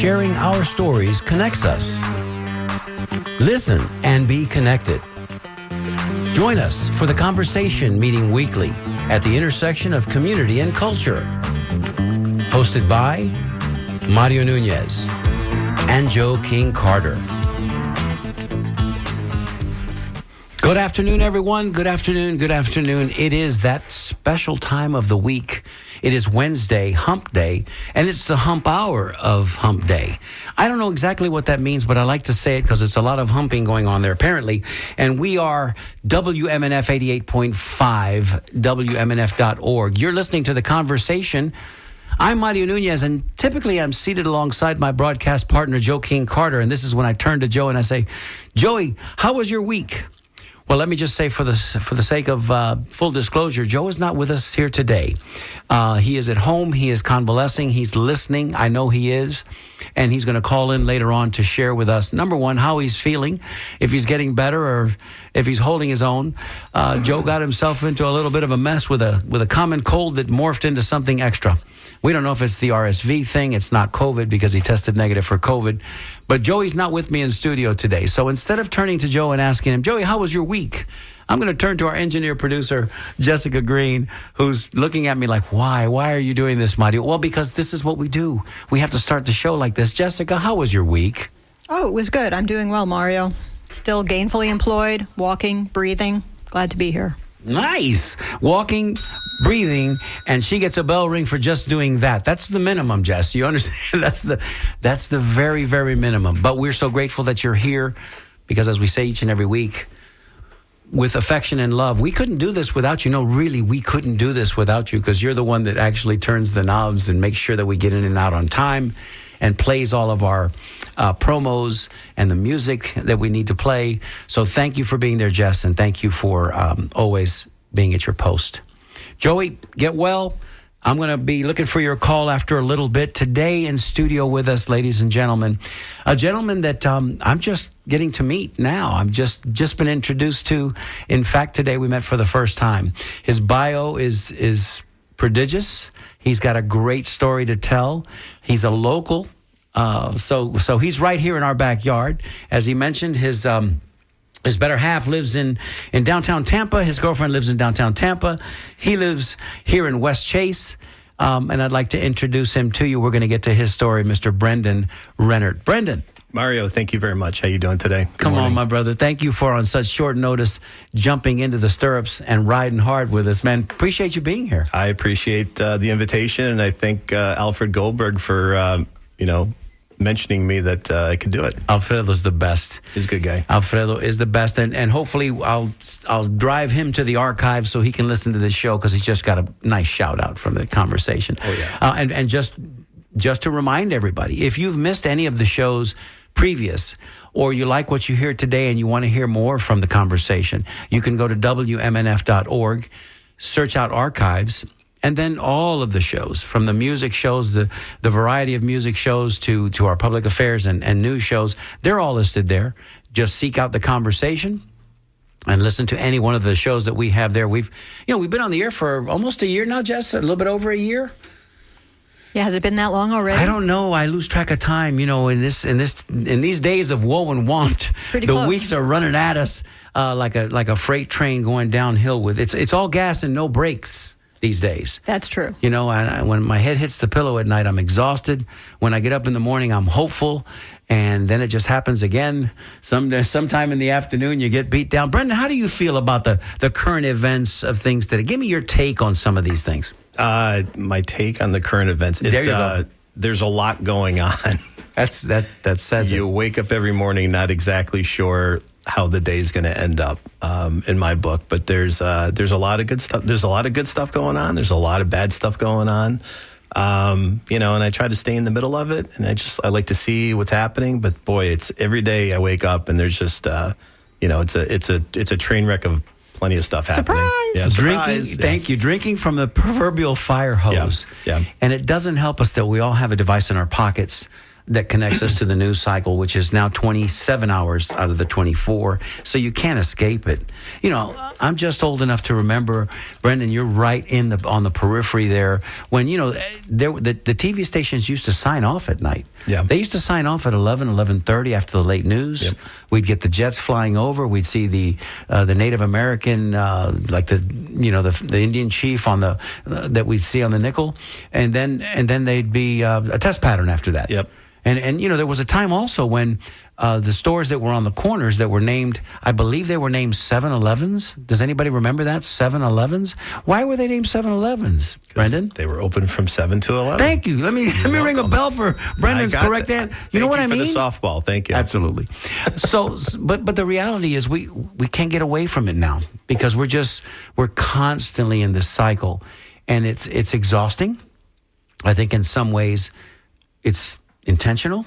sharing our stories connects us. Listen and be connected. Join us for the Conversation meeting weekly at the intersection of community and culture. Hosted by Mario Nunez and Joe King Carter. Good afternoon, everyone. Good afternoon. Good afternoon. It is that special time of the week. It is Wednesday, Hump Day, and it's the hump hour of Hump Day. I don't know exactly what that means, but I like to say it because it's a lot of humping going on there, apparently. And we are WMNF 88.5, WMNF.org. You're listening to The Conversation. I'm Mario Nunez, and typically I'm seated alongside my broadcast partner, Joe King Carter. And this is when I turn to Joe and I say, Joey, how was your week? Well, let me just say for the sake of full disclosure, Joe is not with us here today. He is at home. He is convalescing. He's listening. I know he is. And he's going to call in later on to share with us, number one, how he's feeling, if he's getting better or if he's holding his own. Joe got himself into a little bit of a mess with a common cold that morphed into something extra. We don't know if it's the RSV thing. It's not COVID because he tested negative for COVID. But Joey's not with me in studio today. So instead of turning to Joe and asking him, Joey, how was your week? I'm going to turn to our engineer producer, Jessica Green, who's looking at me like, why? Why are you doing this, Mario? Well, because this is what we do. We have to start the show like this. Jessica, how was your week? Oh, it was good. I'm doing well, Mario. Still gainfully employed, walking, breathing. Glad to be here. Nice. Walking, breathing, and she gets a bell ring for just doing that. That's the minimum, Jess. You understand? That's the very, very minimum. But we're so grateful that you're here because, as we say each and every week, with affection and love, we couldn't do this without you. No, really, we couldn't do this without you because you're the one that actually turns the knobs and makes sure that we get in and out on time and plays all of our promos and the music that we need to play. So thank you for being there, Jess, and thank you for always being at your post. Joey, get well. I'm going to be looking for your call after a little bit. Today in studio with us, ladies and gentlemen, a gentleman that I'm just getting to meet now. I've just been introduced to. In fact, today we met for the first time. His bio is prodigious. He's got a great story to tell. He's a local. So he's right here in our backyard. As he mentioned, his better half lives in downtown Tampa. His girlfriend lives in downtown Tampa. He lives here in West Chase. And I'd like to introduce him to you. We're going to get to his story, Mr. Brendan Rennert. Brendan. Mario, thank you very much. How you doing today? Come on, my brother. Thank you for, on such short notice, jumping into the stirrups and riding hard with us, man. Appreciate you being here. I appreciate the invitation, and I thank Alfred Goldberg for, mentioning me that I could do it. Alfredo's the best. He's a good guy. Alfredo is the best, and hopefully I'll drive him to the archive so he can listen to this show because he's just got a nice shout out from the conversation. Oh yeah. And just to remind everybody, if you've missed any of the shows previous, or you like what you hear today and you want to hear more from the conversation, you can go to WMNF.org, search out archives, and then all of the shows, from the music shows, the variety of music shows to our public affairs and news shows, they're all listed there. Just seek out the conversation and listen to any one of the shows that we have there. We've been on the air for almost a year now, Jess, a little bit over a year. Yeah, has it been that long already? I don't know. I lose track of time. In these days of woe and want, Pretty the close. weeks are running at us like a freight train going downhill with it's all gas and no brakes these days. That's true. When my head hits the pillow at night, I'm exhausted. When I get up in the morning, I'm hopeful. And then it just happens again. Sometime in the afternoon, you get beat down. Brendan, how do you feel about the current events of things today? Give me your take on some of these things. My take on the current events is there's a lot going on. That says you wake up every morning not exactly sure how the day's going to end up in my book, but there's a lot of good stuff. There's a lot of good stuff going on. There's a lot of bad stuff going on. And I try to stay in the middle of it, and I like to see what's happening. But boy, it's every day I wake up and there's just it's a train wreck of plenty of stuff happening. Surprise! Yeah, Drinking, thank you. Drinking from the proverbial fire hose. Yeah. And it doesn't help us that we all have a device in our pockets that connects us to the news cycle, which is now 27 hours out of the 24. So you can't escape it. You know, I'm just old enough to remember, Brendan, you're right on the periphery there. When, you know, the TV stations used to sign off at night. Yeah. They used to sign off at 11:30 after the late news. Yep. We'd get the jets flying over. We'd see the Native American, like the Indian chief on the that we'd see on the nickel, and then they'd be a test pattern after that. Yep. And you know, there was a time also when the stores that were on the corners that were named, I believe they were named 7-Elevens. Does anybody remember that? 7-Elevens? Why were they named 7-Elevens, Brendan? They were open from 7 to 11. Thank you. Let me ring a bell for Brendan's correct answer. You know what I mean? Thank you for the softball. Thank you. Absolutely. So, but the reality is we can't get away from it now because we're constantly in this cycle, and it's exhausting. I think in some ways it's intentional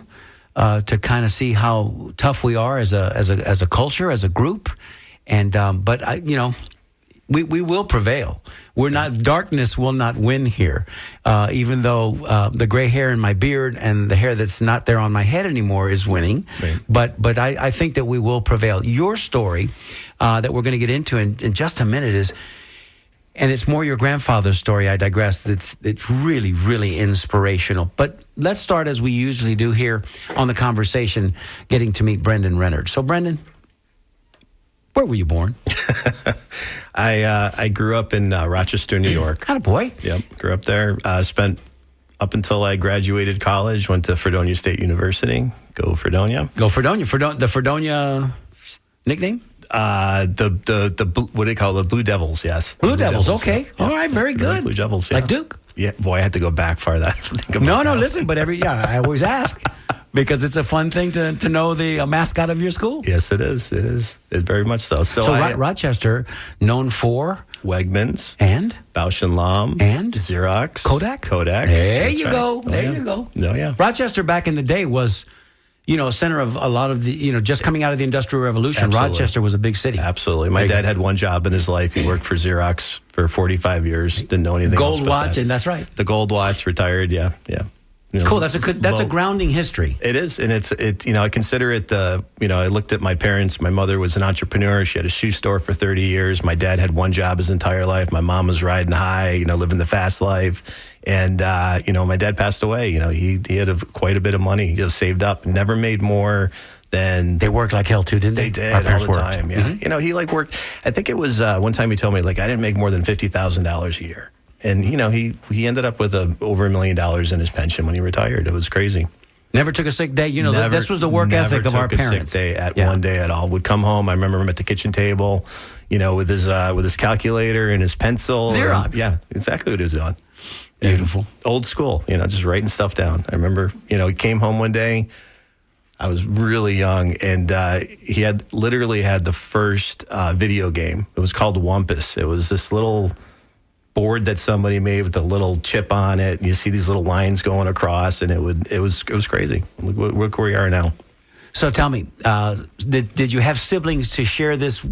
to kind of see how tough we are as a culture, as a group, and but we will prevail. We're not, darkness will not win here, even though the gray hair in my beard and the hair that's not there on my head anymore is winning. Right. But I think that we will prevail. Your story that we're going to get into in just a minute is. And it's more your grandfather's story, I digress. It's really, really inspirational. But let's start as we usually do here on the conversation, getting to meet Brendan Renard. So, Brendan, where were you born? I grew up in Rochester, New York. Attaboy. Yep, grew up there. Spent up until I graduated college, went to Fredonia State University. Go Fredonia. Go Fredonia. The Fredonia nickname? The what do they call it? The Blue Devils, yes. Blue Devils, okay. Yeah. All right, very good. Blue Devils, yeah. Like Duke? Yeah, boy, I had to go back far. No, listen, but I always ask because it's a fun thing to know the mascot of your school. Yes, it is. It is. It's very much so. So Rochester, known for? Wegmans. And? Bausch & Lomb. And? Xerox. Kodak. There you go. There you go. Oh, yeah. Rochester back in the day was... a center of a lot of the, just coming out of the Industrial Revolution. Absolutely. Rochester was a big city. Absolutely. My dad had one job in his life. He worked for Xerox for 45 years. Didn't know anything else Gold but watch, that. and that's right. The gold watch, retired, yeah. Cool. That's a grounding history. It is, and I consider it I looked at my parents. My mother was an entrepreneur. She had a shoe store for 30 years. My dad had one job his entire life. My mom was riding high, living the fast life. And, my dad passed away. He had quite a bit of money. He just saved up and never made more than... They worked like hell, too, didn't they? They did, Our parents all the time, yeah. Mm-hmm. He worked... I think it was one time he told me, I didn't make more than $50,000 a year. And, he ended up with over $1 million in his pension when he retired. It was crazy. Never took a sick day. This was the work ethic of our parents. Never took a sick day one day at all. Would come home. I remember him at the kitchen table, with his calculator and his pencil. Xerox. Yeah, exactly what he was doing. Beautiful. And old school, just writing stuff down. I remember, he came home one day. I was really young, and he had literally had the first video game. It was called Wumpus. It was this little board that somebody made with a little chip on it. And you see these little lines going across, and it was crazy. Look where we are now. So tell me, did you have siblings to share this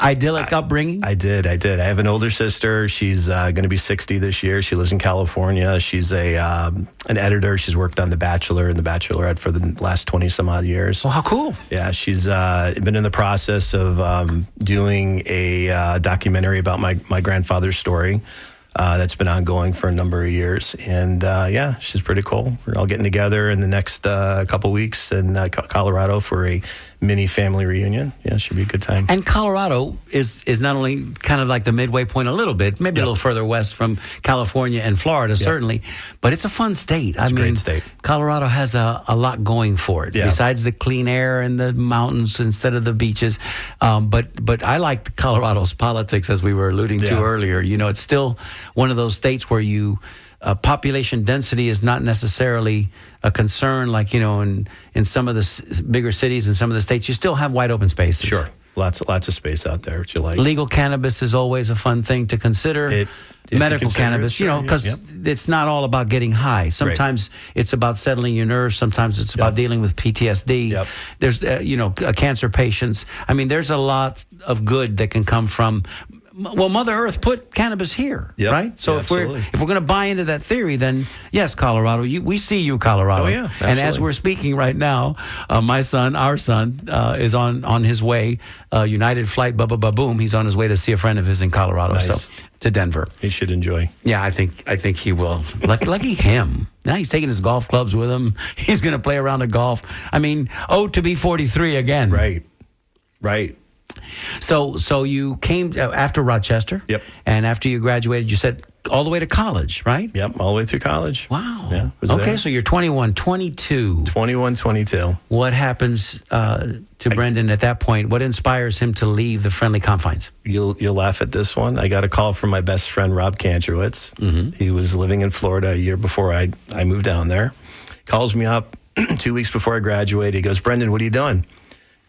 idyllic upbringing? I did. I have an older sister. She's going to be 60 this year. She lives in California. She's an editor. She's worked on The Bachelor and The Bachelorette for the last 20 some odd years. Oh, how cool. Yeah, she's been in the process of doing a documentary about my grandfather's story. That's been ongoing for a number of years. And she's pretty cool. We're all getting together in the next couple weeks in Colorado for a mini family reunion. Yeah, it should be a good time. And Colorado is not only kind of like the midway point a little bit, maybe a little further west from California and Florida, certainly, but it's a fun state. It's a great state. Colorado has a lot going for it, besides the clean air and the mountains instead of the beaches. But I like Colorado's politics, as we were alluding to earlier. It's still one of those states where population density is not necessarily a concern, like, in some of the bigger cities and some of the states. You still have wide open spaces. Sure. Lots of space out there, which you like. Legal cannabis is always a fun thing to consider. Medical cannabis, because it's not all about getting high. Sometimes it's about settling your nerves. Sometimes it's about dealing with PTSD. Yep. There's, cancer patients. There's a lot of good that can come from Well, Mother Earth put cannabis here, Yep. right? So Yeah, if we're absolutely. going to buy into that theory, then yes, Colorado, we see you, Colorado. Oh, yeah, And as absolutely. we're speaking right now, our son, is on his way, United flight, boom. He's on his way to see a friend of his in Colorado, Nice. so to Denver. He should enjoy. Yeah, I think he will. Lucky him. Now he's taking his golf clubs with him. He's going to play around the golf. I mean, to be 43 again. Right. So you came after Rochester. Yep. And after you graduated, you said all the way to college, right? Yep, all the way through college. Wow. Yeah, was Okay, there. so you're 21, 22. 21, 22. What happens to Brendan at that point? What inspires him to leave the friendly confines? You'll laugh at this one. I got a call from my best friend, Rob Kantrowitz. Mm-hmm. He was living in Florida a year before I moved down there. Calls me up 2 weeks before I graduated. He goes, Brendan, what are you doing?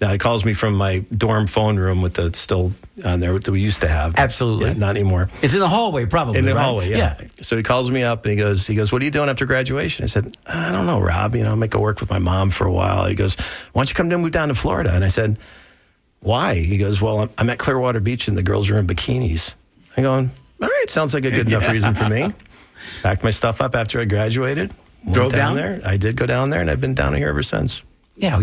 Now, he calls me from my dorm phone room with the still on there that we used to have. Absolutely. Yeah, not anymore. It's in the hallway, probably. In the right? hallway, yeah. So he calls me up and he goes, what are you doing after graduation? I said, I don't know, Rob. I might go work with my mom for a while. He goes, why don't you come move down to Florida? And I said, why? He goes, well, I'm at Clearwater Beach and the girls are in bikinis. I'm going, all right, sounds like a good enough reason for me. Packed my stuff up after I graduated. Drove down there. I did go down there and I've been down here ever since. Yeah,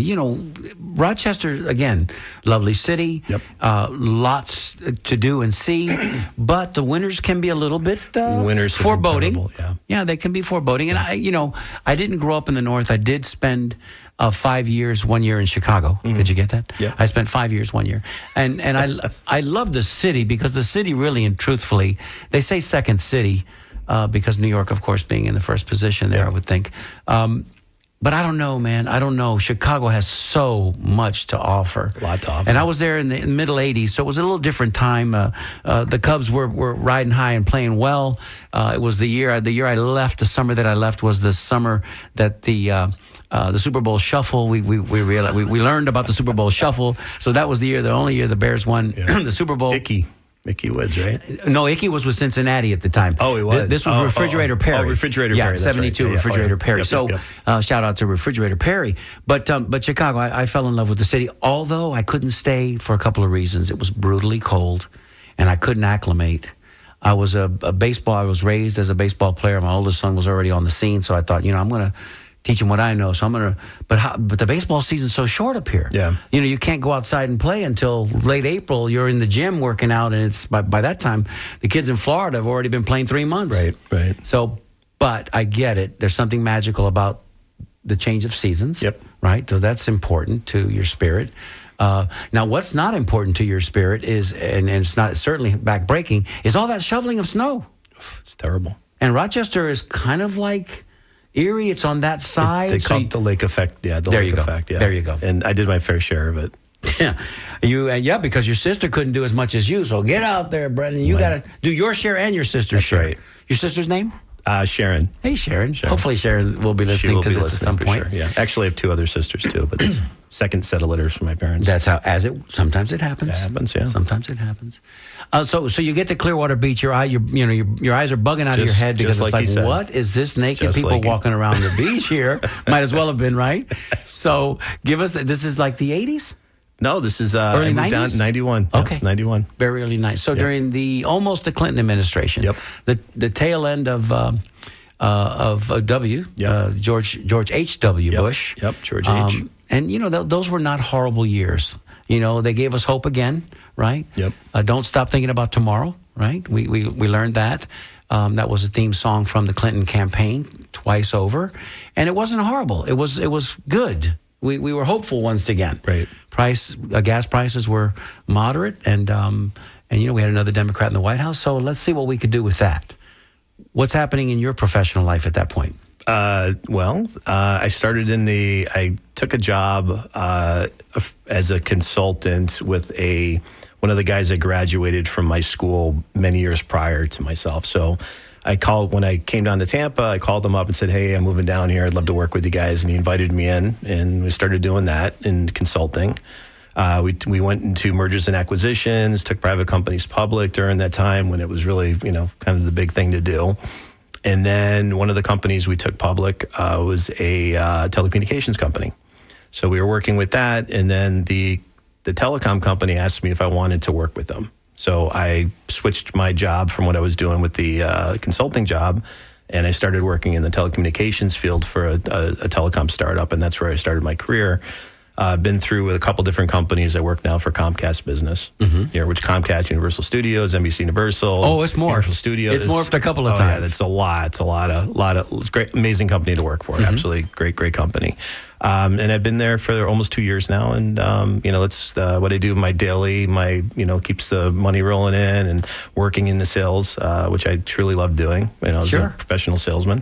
Rochester, again, lovely city. Yep. Lots to do and see, but the winters can be a little bit Winters have been foreboding. terrible, Yeah, they can be foreboding. And I didn't grow up in the North. I did spend 5 years, 1 year in Chicago. Did you get that? Yeah. I spent 5 years, 1 year. And I love the city because the city really and truthfully, they say second city because New York, of course, being in the first position there, I would think. But I don't know, man. I don't know. Chicago has so much to offer. A lot to offer. And I was there in the middle 80s, so it was a little different time. The Cubs were riding high and playing well. It was the year I left. The summer that I left was the summer that the Super Bowl Shuffle. We realized we learned about the Super Bowl Shuffle. So that was the only year the Bears won the Super Bowl. Icky Woods, right? No, Icky was with Cincinnati at the time. Oh, he was. This was Refrigerator Perry. Oh, Refrigerator Perry. Yeah, That's 72 right. Yeah, Refrigerator Perry. Yep, So yep. shout out to Refrigerator Perry. But Chicago, I fell in love with the city, although I couldn't stay for a couple of reasons. It was brutally cold, and I couldn't acclimate. I was a baseball. I was raised as a baseball player. My oldest son was already on the scene, so I thought, I'm going to teach him what I know. So I'm going to, but the baseball season's so short up here. Yeah. You can't go outside and play until late April. You're in the gym working out, and it's by that time, the kids in Florida have already been playing 3 months. Right. So, but I get it. There's something magical about the change of seasons. Yep. Right. So that's important to your spirit. Now, what's not important to your spirit is, and it's not certainly backbreaking, is all that shoveling of snow. It's terrible. And Rochester is kind of like Erie. It's on that side. They call it the lake effect. Yeah, the There lake you go. effect. Yeah. There you go. And I did my fair share of it. Yeah, because your sister couldn't do as much as you. So get out there, Brendan. You got to do your share and your sister's That's share. right. Your sister's name? Sharon. Hey, Sharon. Hopefully, Sharon will be listening to this at some for point. Sure. Yeah. Actually, I have 2 other sisters too, but it's second set of letters from my parents. That's how, sometimes it happens. It happens, yeah. Sometimes it happens. So you get to Clearwater Beach, your eyes are bugging out of your head because just it's like you said. what is this naked Just people like it. walking around the beach here? Might as well have been, right? So give us, this is like the 80s? No, this is Early I moved 90s? down 91. Okay. Yeah, 91. Very early 90s. So during almost the Clinton administration. Yep. The tail end of W, Yep. George H.W. Yep. Bush. Yep, George H. And, those were not horrible years. They gave us hope again, right? Yep. Don't stop thinking about tomorrow, right? We learned that. That was a theme song from the Clinton campaign twice over. And it wasn't horrible. It was good. We were hopeful once again. Right. Gas prices were moderate, and we had another Democrat in the White House. So let's see what we could do with that. What's happening in your professional life at that point? I started I took a job as a consultant with one of the guys that graduated from my school many years prior to myself. So when I came down to Tampa, I called him up and said, hey, I'm moving down here. I'd love to work with you guys. And he invited me in, and we started doing that in consulting. We went into mergers and acquisitions, took private companies public during that time when it was really, kind of the big thing to do. And then one of the companies we took public was a telecommunications company. So we were working with that, and then the telecom company asked me if I wanted to work with them. So I switched my job from what I was doing with the consulting job, and I started working in the telecommunications field for a telecom startup, and that's where I started my career. I've been through with a couple different companies. I work now for Comcast Business, which Comcast, Universal Studios, NBC Universal. Oh, it's morphed. Universal Studios. It's morphed a couple of times. Yeah, it's a lot. It's a lot of. It's great, amazing company to work for. Absolutely great company. And I've been there for almost 2 years now. And that's what I do. My daily, keeps the money rolling in, and working in the sales, which I truly love doing. As a professional salesman.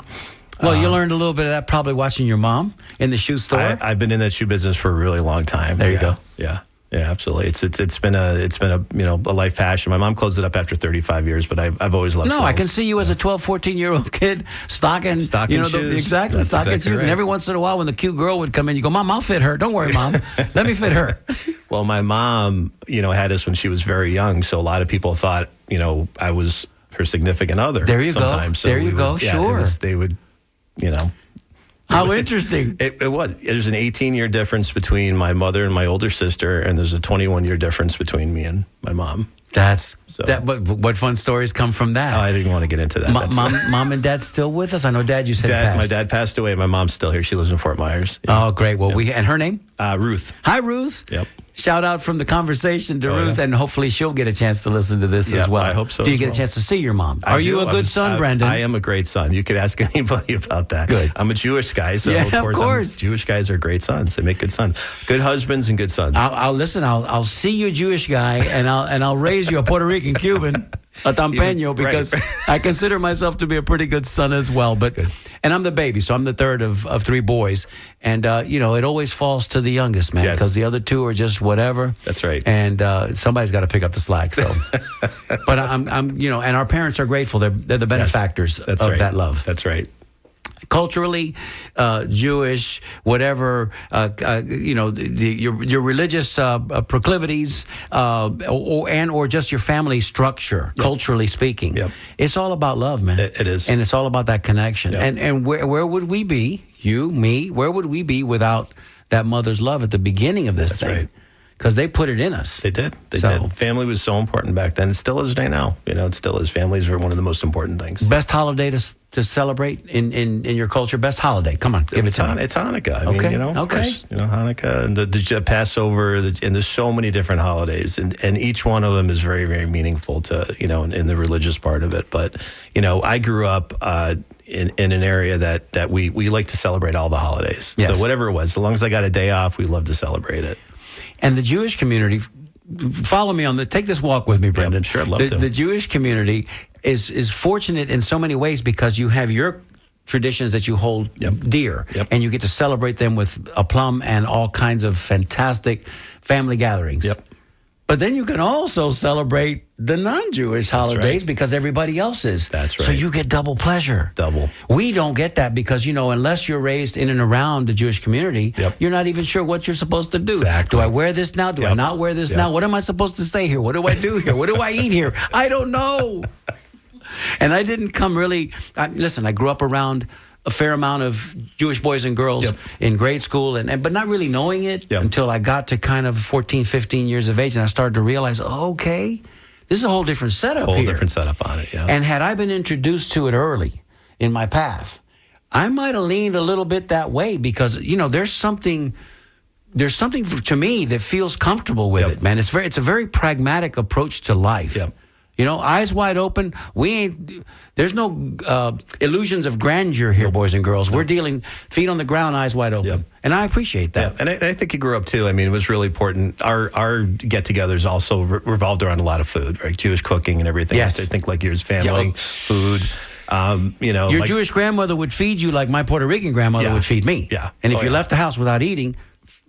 Well, you learned a little bit of that probably watching your mom in the shoe store. I've been in that shoe business for a really long time. There you go. Yeah, absolutely. It's been a life passion. My mom closed it up after 35 years, but I've always loved. No, I can see you as a 12, 14-year-old kid stocking shoes. Exactly, stocking shoes. Right. And every once in a while, when the cute girl would come in, you go, "Mom, I'll fit her. Don't worry, Mom. Let me fit her." Well, my mom, had us when she was very young, so a lot of people thought, I was her significant other. There you sometimes. go. There you go. Sure. They would. How interesting. It was. There's an 18-year difference between my mother and my older sister, and there's a 21-year difference between me and my mom. What fun stories come from that? I didn't want to get into that. Mom and Dad still with us? I know Dad, you said passed. My dad passed away. My mom's still here. She lives in Fort Myers. Yeah. Oh, great. Well, and her name? Ruth. Hi, Ruth. Yep. Shout out from the conversation to Ruth, and hopefully she'll get a chance to listen to this as well. I hope so. Do you get a chance to see your mom? Are you a good son, Brendan? I am a great son. You could ask anybody about that. Good. I'm a Jewish guy, so of course. Jewish guys are great sons. They make good sons, good husbands, and good sons. I'll listen. I'll see you, a Jewish guy, and I'll raise you a Puerto Rican Cuban, a Tampeño, because I consider myself to be a pretty good son as well. And I'm the baby, so I'm the third of three boys, and it always falls to the youngest, man, because the other two are just whatever. That's right. And somebody's got to pick up the slack. So, but I'm and our parents are grateful. They're the benefactors of that love. That's right. Culturally, Jewish, whatever, your religious proclivities, or just your family structure, culturally speaking. Yep. It's all about love, man. It is. And it's all about that connection. Yep. And where would we be, you, me, where would we be without that mother's love at the beginning of this thing? Right. Because they put it in us. They did. They did. Family was so important back then. It still is today now. It still is. Families are one of the most important things. Best holiday to celebrate in your culture? Best holiday? Come on, give it to me. It's Hanukkah. Okay. Hanukkah and the Passover, and there's so many different holidays, and each one of them is very, very meaningful to, in the religious part of it. But, I grew up in an area that we like to celebrate all the holidays. Yes. So whatever it was, as long as I got a day off, we love to celebrate it. And the Jewish community, follow me take this walk with me, Brendan. Yep, sure, I'd love to. The Jewish community is fortunate in so many ways because you have your traditions that you hold dear, and you get to celebrate them with aplomb and all kinds of fantastic family gatherings. Yep. But then you can also celebrate the non-Jewish holidays because everybody else is. That's right. So you get double pleasure. Double. We don't get that because, unless you're raised in and around the Jewish community, you're not even sure what you're supposed to do. Exactly. Do I wear this now? Do I not wear this now? What am I supposed to say here? What do I do here? What do I eat here? I don't know. And I didn't come really... Listen, I grew up around a fair amount of Jewish boys and girls in grade school, but not really knowing it until I got to kind of 14, 15 years of age, and I started to realize, this is a whole different setup here. Whole different setup on it, yeah. And had I been introduced to it early in my path, I might have leaned a little bit that way because, there's something to me that feels comfortable with it, man. It's a very pragmatic approach to life. Yep. Eyes wide open. There's no illusions of grandeur here, boys and girls. We're dealing feet on the ground, eyes wide open. Yep. And I appreciate that. Yeah. And I think you grew up too. I mean, it was really important. Our get-togethers also revolved around a lot of food, right? Jewish cooking and everything. Yes. I think like yours, family, food. Your Jewish grandmother would feed you like my Puerto Rican grandmother would feed me. Yeah. And if you left the house without eating,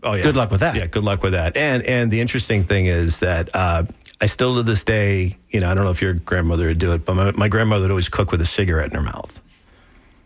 good luck with that. Yeah, good luck with that. And the interesting thing is that I still to this day, I don't know if your grandmother would do it, but my grandmother would always cook with a cigarette in her mouth.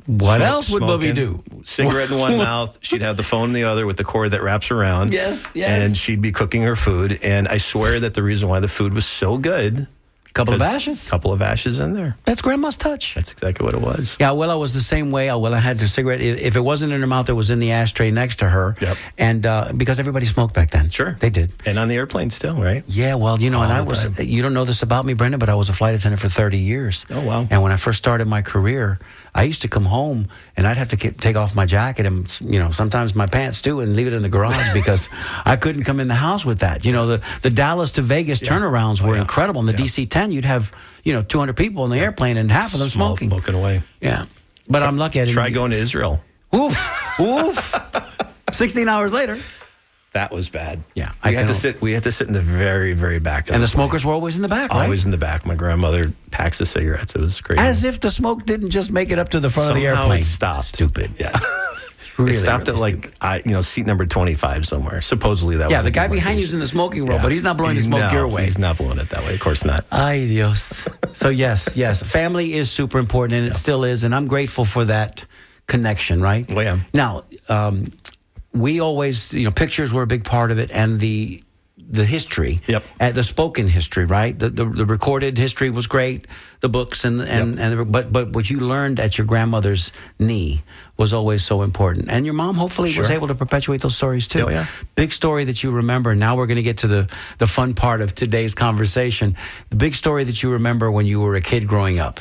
What else would Bubby do? Cigarette in one mouth. She'd have the phone in the other with the cord that wraps around. Yes. And she'd be cooking her food. And I swear that the reason why the food was so good Couple of ashes. Couple of ashes in there. That's Grandma's touch. That's exactly what it was. Yeah, Abuela was the same way. Abuela had her cigarette. If it wasn't in her mouth, it was in the ashtray next to her. Yep. And because everybody smoked back then. Sure. They did. And on the airplane still, right? Yeah, well, you know, and I All the was, time. you don't know this about me, Brendan, but I was a flight attendant for 30 years. Oh, wow. And when I first started my career, I used to come home and I'd have to take off my jacket and, you know, sometimes my pants too and leave it in the garage because I couldn't come in the house with that. You know, the Dallas to Vegas turnarounds were incredible. In the DC-10, you'd have, you know, 200 people in the airplane and half of them smoking. Smoking away. Yeah. But I'm lucky I didn't. Try going to Israel. Oof. Oof. 16 hours later. That was bad. Yeah, we had to sit in the very, very back. And the smokers were always in the back, right? Always in the back. My grandmother packs of cigarettes. It was crazy. As if the smoke didn't just make it up to the front of the Somehow airplane. It stopped. Stupid. Yeah. Really, it stopped really at seat number 25 somewhere. Supposedly that was. Yeah, the guy behind you's in the smoking room, but he's not blowing the smoke No, your way. He's not blowing it that way. Of course not. Ay, Dios. So yes, family is super important, and it still is, and I'm grateful for that connection, right? Well, yeah. Now, we always, you know, pictures were a big part of it, and the history, the spoken history, right? The recorded history was great, the books but what you learned at your grandmother's knee was always so important, and your mom hopefully was able to perpetuate those stories too. Oh, yeah. Big story that you remember. Now we're going to get to the fun part of today's conversation. The big story that you remember when you were a kid growing up.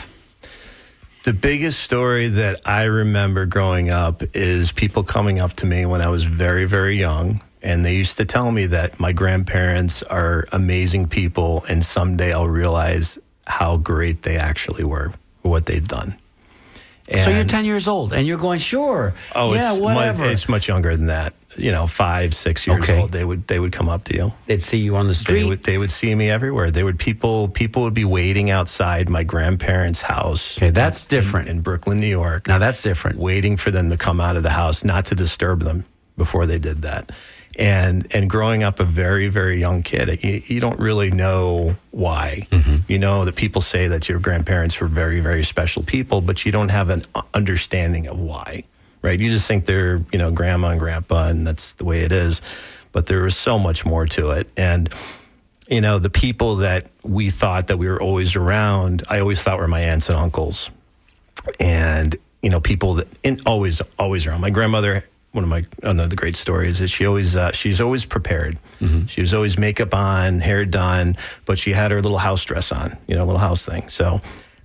The biggest story that I remember growing up is people coming up to me when I was very, very young. And they used to tell me that my grandparents are amazing people. And someday I'll realize how great they actually were, what they've done. And so you're 10 years old and you're going, sure. Oh, yeah, whatever. It's much younger than that. You know, 5, 6 years old. They would come up to you. They'd see you on the street. They would see me everywhere. People would be waiting outside my grandparents' house. Okay, that's different. In Brooklyn, New York. Now that's different. Waiting for them to come out of the house, not to disturb them before they did that. And growing up a very, very young kid, you don't really know why. Mm-hmm. You know that people say that your grandparents were very, very special people, but you don't have an understanding of why. Right, you just think they're, you know, grandma and grandpa, and that's the way it is. But there was so much more to it. And, you know, the people that we thought that we were always around, I always thought were my aunts and uncles. And, you know, people that always around. My grandmother, one of my another great stories is she's always prepared. Mm-hmm. She was always makeup on, hair done, but she had her little house dress on, you know, little house thing. So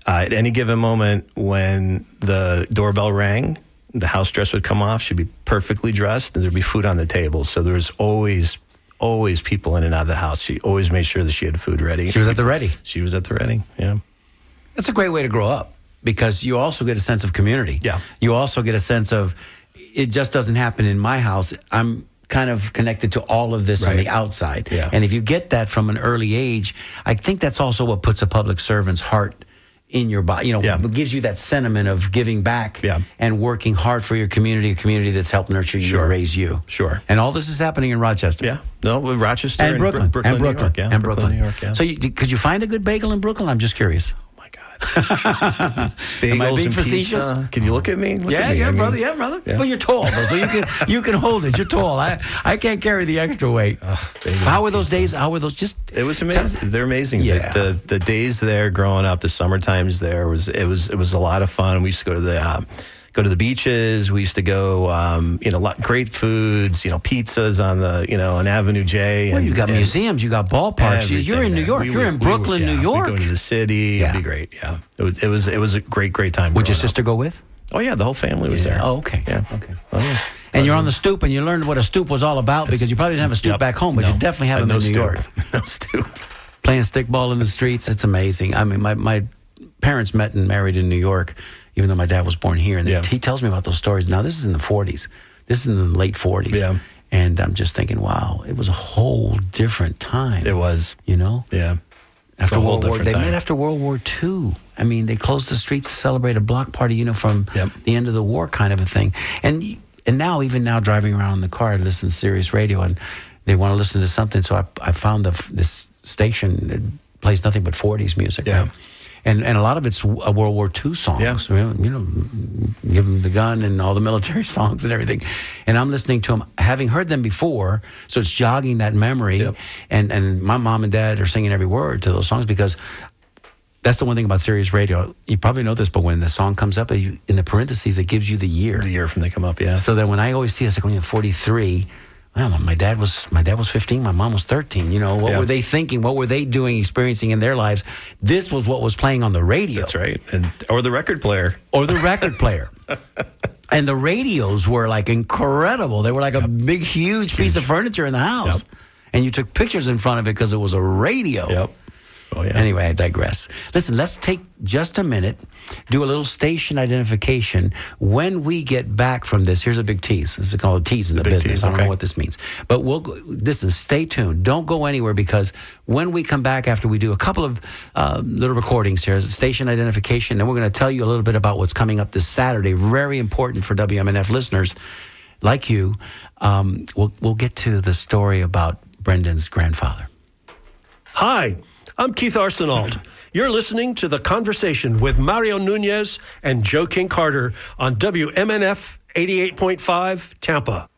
at any given moment when the doorbell rang, the house dress would come off. She'd be perfectly dressed, and there'd be food on the table. So there was always people in and out of the house. She always made sure that she had food ready. She was at the ready. She was at the ready, yeah. That's a great way to grow up because you also get a sense of community. Yeah. You also get a sense of, it just doesn't happen in my house. I'm kind of connected to all of this on the outside. Yeah. And if you get that from an early age, I think that's also what puts a public servant's heart in your body, you know, it gives you that sentiment of giving back and working hard for your community, a community that's helped nurture you and raise you. Sure. And all this is happening in Rochester. Yeah. No, Rochester and Brooklyn. Brooklyn, New York. Yeah. And Brooklyn. New York, yeah. So could you find a good bagel in Brooklyn? I'm just curious. Bagels Am I being and facetious? Pizza. Can you look at me? Look Yeah, at me. yeah, brother. Yeah, brother. Well, you're tall, though, so you can hold it. You're tall. I can't carry the extra weight. How were those days? How were those? Just it was amazing. They're amazing. Yeah. The days there growing up, the summer times there was a lot of fun. We used to go to the beaches. We used to go, great foods, pizzas on Avenue J. Well, you got museums, you got ballparks. You're in New York. You're in Brooklyn, New York. We go to the city. Yeah. It'd be great. Yeah, it was a great time. Would your sister go with? Oh yeah, the whole family was there. Oh, okay. Yeah. Okay. Oh, yeah. And you're on the stoop, and you learned what a stoop was all about because you probably didn't have a stoop back home, but you definitely have them in New York. No stoop. Playing stickball in the streets, it's amazing. I mean, my parents met and married in New York, even though my dad was born here. And he tells me about those stories. Now, this is in the 40s. This is in the late 40s. Yeah. And I'm just thinking, wow, it was a whole different time. It was. You know? Yeah. After World War, they met after World War II. I mean, they closed the streets to celebrate a block party, from the end of the war kind of a thing. And now, even now, driving around in the car, I listen to Sirius Radio, and they want to listen to something. So I found this station that plays nothing but 40s music. Yeah. Right? And a lot of it's World War II songs. Yeah. Give them the gun and all the military songs and everything. And I'm listening to them, having heard them before, so it's jogging that memory. Yep. And my mom and dad are singing every word to those songs because That's the one thing about Sirius Radio. You probably know this, but when the song comes up, in the parentheses, it gives you the year. The year from they come up, yeah. So then when I always see it, it's like, 43. Well, my dad was 15. My mom was 13. What were they thinking? What were they doing, experiencing in their lives? This was what was playing on the radio. That's right. Or the record player. And the radios were like incredible. They were like a big, huge piece of furniture in the house. Yep. And you took pictures in front of it because it was a radio. Yep. Oh, yeah. Anyway, I digress. Listen, let's take just a minute, do a little station identification. When we get back from this, here's a big tease. This is called a tease in the business. Tease, I don't know what this means. But listen, stay tuned. Don't go anywhere, because when we come back after we do a couple of little recordings here, station identification, then we're going to tell you a little bit about what's coming up this Saturday. Very important for WMNF listeners like you. We'll get to the story about Brendan's grandfather. Hi, I'm Keith Arsenault. You're listening to The Conversation with Mario Nunez and Joe King Carter on WMNF 88.5 Tampa.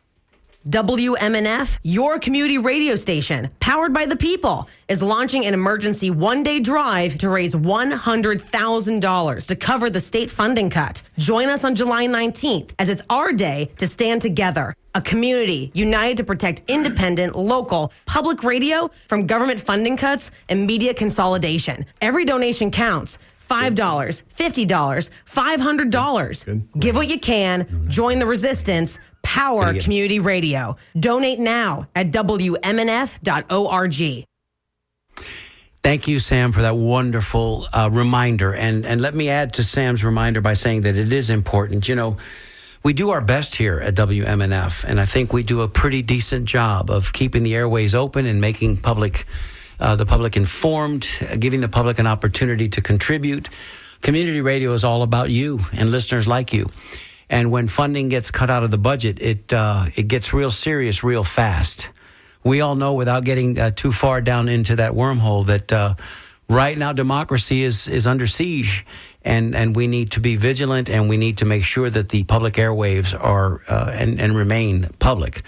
WMNF, your community radio station, powered by the people, is launching an emergency one-day drive to raise $100,000 to cover the state funding cut. Join us on July 19th, as it's our day to stand together. A community united to protect independent, local, public radio from government funding cuts and media consolidation. Every donation counts. $5, $50, $500. Give what you can. Join the resistance. Power community radio. Donate now at WMNF.org. Thank you, Sam, for that wonderful reminder. And let me add to Sam's reminder by saying that it is important. We do our best here at WMNF, and I think we do a pretty decent job of keeping the airways open and making the public informed, giving the public an opportunity to contribute. Community radio is all about you and listeners like you. And when funding gets cut out of the budget, it gets real serious real fast. We all know, without getting too far down into that wormhole, that right now democracy is under siege. And we need to be vigilant, and we need to make sure that the public airwaves are and remain public.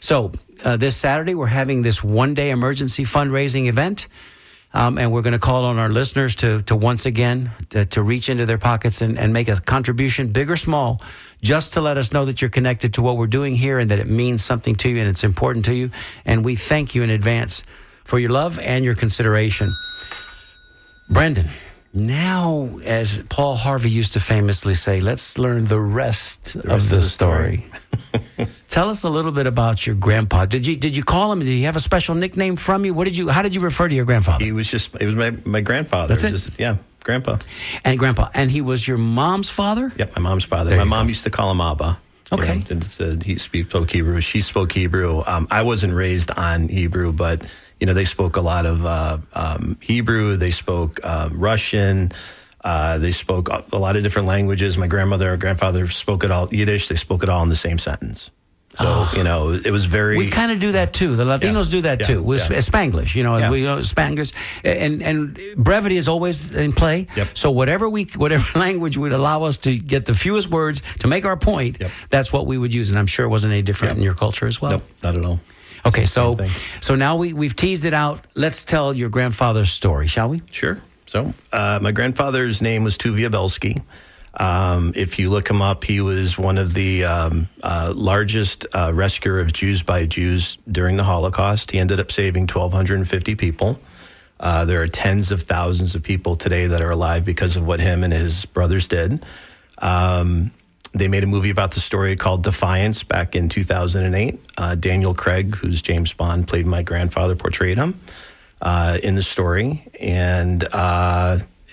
So this Saturday, we're having this one-day emergency fundraising event, and we're going to call on our listeners to once again to reach into their pockets and make a contribution, big or small, just to let us know that you're connected to what we're doing here and that it means something to you and it's important to you. And we thank you in advance for your love and your consideration. Brendan. Now, as Paul Harvey used to famously say, let's learn the rest of the story. Tell us a little bit about your grandpa. Did you call him? Did he have a special nickname from you? How did you refer to your grandfather? It was my grandfather. That's it? Grandpa. And grandpa. And he was your mom's father? Yep, my mom's father. My mom used to call him Abba. Okay. He spoke Hebrew. She spoke Hebrew. I wasn't raised on Hebrew, but they spoke a lot of Hebrew. They spoke Russian. They spoke a lot of different languages. My grandmother or grandfather spoke it all Yiddish. They spoke it all in the same sentence. So, it was very... We kind of do that, too. The Latinos do that, too. With Spanglish, Spanglish. And brevity is always in play. Yep. So whatever language would allow us to get the fewest words to make our point, that's what we would use. And I'm sure it wasn't any different in your culture as well. Nope, not at all. Okay, so now we've teased it out. Let's tell your grandfather's story, shall we? Sure. So my grandfather's name was Tuvia Belsky. If you look him up, he was one of the largest rescuer of Jews by Jews during the Holocaust. He ended up saving 1,250 people. There are tens of thousands of people today that are alive because of what him and his brothers did. They made a movie about the story called Defiance back in 2008. Daniel Craig, who's James Bond, played my grandfather, portrayed him in the story. And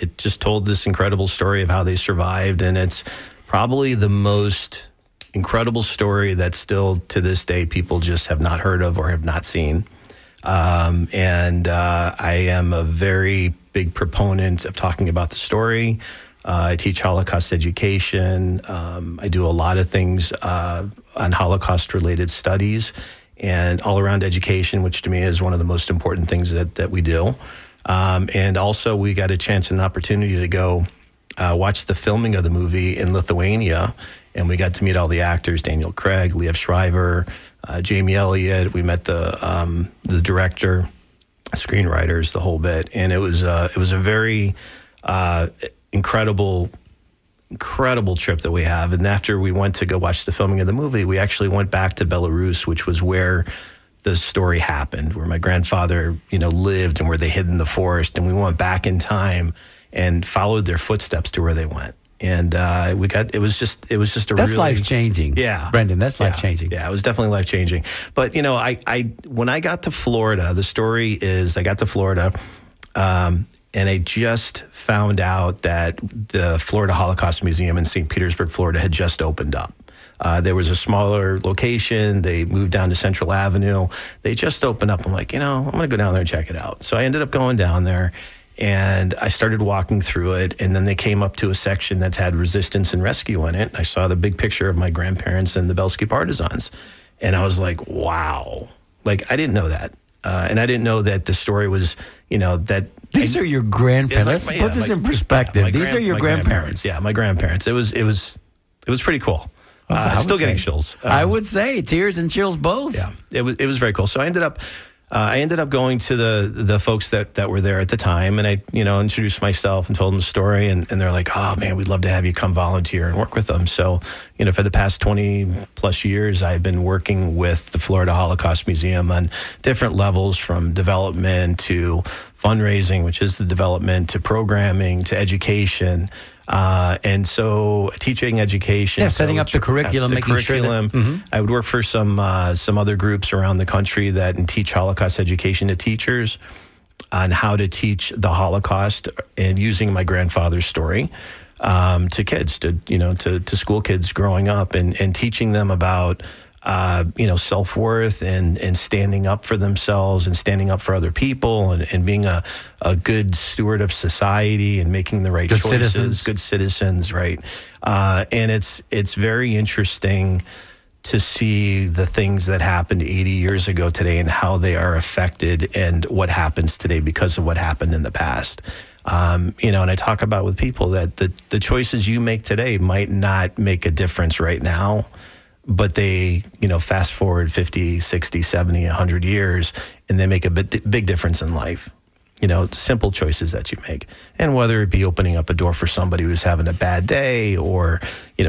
it just told this incredible story of how they survived. And it's probably the most incredible story that still to this day people just have not heard of or have not seen. And I am a very big proponent of talking about the story. I teach Holocaust education. I do a lot of things on Holocaust-related studies and all-around education, which to me is one of the most important things that we do. And also, we got a chance and an opportunity to go watch the filming of the movie in Lithuania, and we got to meet all the actors, Daniel Craig, Liev Schreiber, Jamie Elliott. We met the director, screenwriters, the whole bit. And it was a very incredible trip that we have. And after we went to go watch the filming of the movie, we actually went back to Belarus, which was where the story happened, where my grandfather, lived and where they hid in the forest. And we went back in time and followed their footsteps to where they went. And it was just a That's really life-changing. Yeah. Brendan, that's life-changing. Yeah, it was definitely life-changing. But, when I got to Florida, the story is I got to Florida, and I just found out that the Florida Holocaust Museum in St. Petersburg, Florida had just opened up. There was a smaller location. They moved down to Central Avenue. They just opened up. I'm like, I'm going to go down there and check it out. So I ended up going down there. And I started walking through it, and then they came up to a section that's had resistance and rescue in it. I saw the big bigpicture of my grandparents and the Belsky Partisans. And I was like, wow. Like, I didn't know that. And I didn't know that the story was, that... These are your grandparents. Let's put this in perspective. These are your grandparents. Yeah, my grandparents. It was pretty cool. Still getting chills. I would say tears and chills both. Yeah, it was very cool. So I ended up going to the folks that were there at the time, and I introduced myself and told them the story, and they're like, oh man, we'd love to have you come volunteer and work with them. So for the past 20 plus years, I've been working with the Florida Holocaust Museum on different levels, from development to fundraising, which is the development, to programming, to education. And so teaching education. Yeah, setting up the curriculum, making sure that, I would work for some other groups around the country that teach Holocaust education to teachers on how to teach the Holocaust, and using my grandfather's story to kids, to school kids growing up, and teaching them about self-worth and standing up for themselves and standing up for other people, and being a good steward of society and making the right choices, good citizens, right? And it's very interesting to see the things that happened 80 years ago today and how they are affected, and what happens today because of what happened in the past. And I talk about with people that the choices you make today might not make a difference right now, but they, fast forward 50, 60, 70, 100 years, and they make a big difference in life. Simple choices that you make. And whether it be opening up a door for somebody who's having a bad day, or,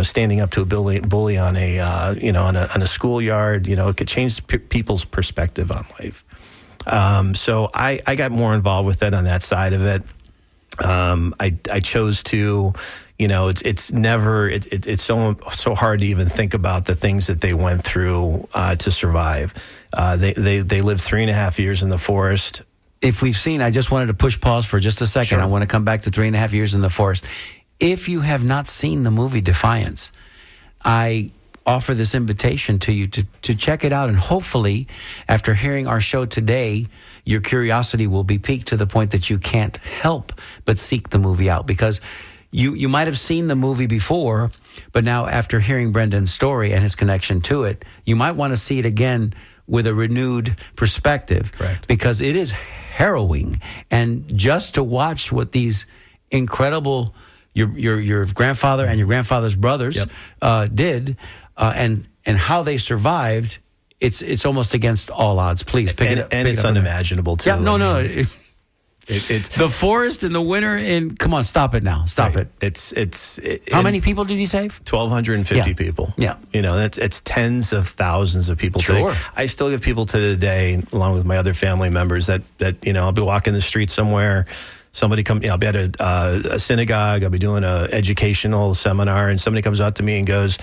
standing up to a bully on on a schoolyard, it could change people's perspective on life. So I got more involved with it on that side of it. I chose to, it's so hard to even think about the things that they went through to survive. They lived 3.5 years in the forest. If we've seen, I just wanted to push pause for just a second. Sure. I want to come back to 3.5 years in the forest. If you have not seen the movie Defiance, I offer this invitation to you to check it out. And hopefully, after hearing our show today, your curiosity will be piqued to the point that you can't help but seek the movie out. Because you might have seen the movie before, but now after hearing Brendan's story and his connection to it, you might want to see it again with a renewed perspective. Correct. Because it is harrowing. And just to watch what these incredible, your grandfather and your grandfather's brothers did, and how they survived, it's almost against all odds. Please pick it up. And it's unimaginable too. Yeah, no. It's the forest in the winter. And come on, stop it now. Stop it. It's How many people did you save? 1,250 people. Yeah. It's tens of thousands of people. Sure. Today. I still get people to the day, along with my other family members, that I'll be walking the street somewhere. Somebody I'll be at a synagogue. I'll be doing an educational seminar, and somebody comes out to me and goes,